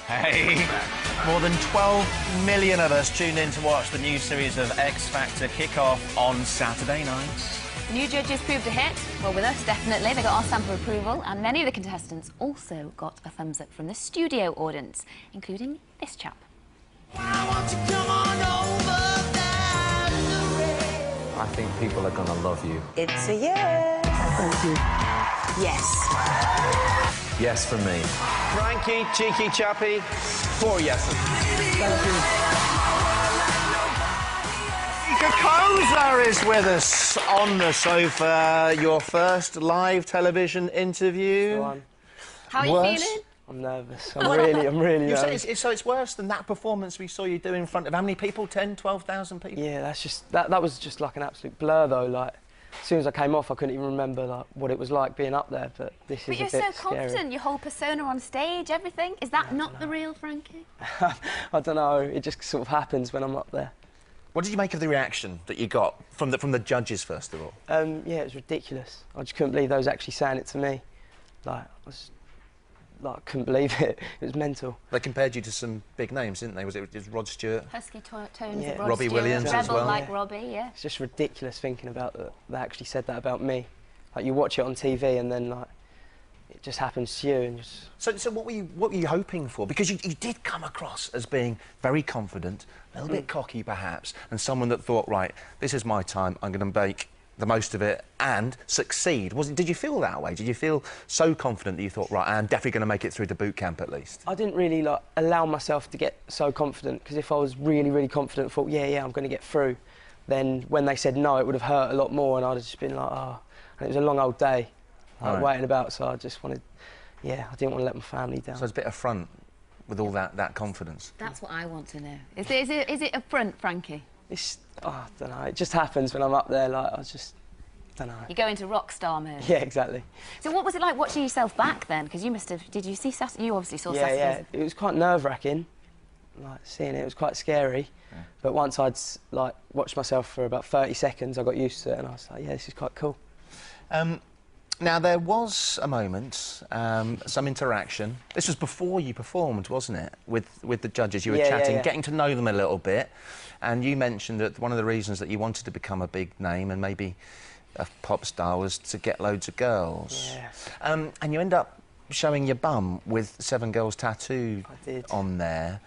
Hey, more than 12 million of us tuned in to watch the new series of X Factor kick off on Saturday night. The new judges proved a hit. Well, with us, definitely. They got our stamp of approval, and many of the contestants also got a thumbs up from the studio audience, including this chap. I think people are going to love you. It's a yes. Thank you. Yes. Yes for me. Frankie, cheeky chappy, 4 yeses. Thank you. Cocozza is with us on the sofa. Your first live television interview. How are you feeling? I'm nervous. I'm really nervous. So it's worse than that performance we saw you do in front of how many people? 10, 12,000 people? Yeah, that's just that was just like an absolute blur though. Like as soon as I came off, I couldn't even remember like what it was like being up there. But this is a bit But scary. you're so confident. Your whole persona on stage, everything. Is that not the real Frankie? I don't know. It just sort of happens when I'm up there. What did you make of the reaction that you got from the judges, first of all? Yeah, it was ridiculous. I just couldn't believe they was actually saying it to me. Like I couldn't believe it. It was mental. They compared you to some big names, didn't they? Was it Rod Stewart? Husky tones Yeah. of Rod Robbie Stewart, Williams as Rebel well. like Yeah. Robbie, yeah. It's just ridiculous thinking about that. They actually said that about me. Like you watch it on TV and then like it just happens to you and just. So what were you hoping for? Because you did come across as being very confident, a little bit cocky perhaps, and someone that thought, right, this is my time. I'm going to make the most of it and succeed. Did you feel that way? Did you feel so confident that you thought, right, I'm definitely going to make it through the boot camp at least? I didn't really like allow myself to get so confident because if I was really confident, thought, yeah, I'm going to get through, then when they said no, it would have hurt a lot more, and I'd have just been like, oh. And it was a long old day, like, waiting about, so I just wanted, I didn't want to let my family down. So it's a bit of front with all that confidence. That's what I want to know. Is it a front, Frankie? I don't know. It just happens when I'm up there. Like I just don't know. You go into rock star mode. Yeah, exactly. So what was it like watching yourself back then? Because you must have. Did you see? You obviously saw. Yeah. It was quite nerve-wracking. Like seeing it was quite scary. Yeah. But once I'd like watched myself for about 30 seconds, I got used to it, and I was like, yeah, this is quite cool. Now, there was a moment, some interaction. This was before you performed, wasn't it? With the judges, you were chatting, getting to know them a little bit. And you mentioned that one of the reasons that you wanted to become a big name and maybe a pop star was to get loads of girls. Yeah. And you end up showing your bum with 7 girls tattooed I did. on there.